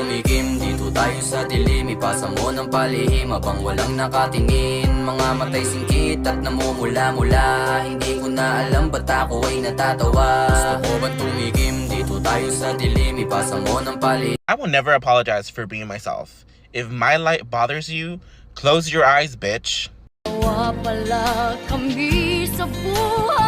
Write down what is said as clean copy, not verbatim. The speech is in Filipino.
tumikim, dito tayo sa dilim. Ipasa mo ng palihim habang walang nakatingin. Mga matay singkit at namumula-mula. Hindi ko na alam ba't ako ay natatawa. Gusto ko ba tumikim, dito tayo sa dilim. Ipasa mo ng palihim. I will never apologize for being myself. If my light bothers you, close your eyes, bitch. Wala pala kami sa buhay.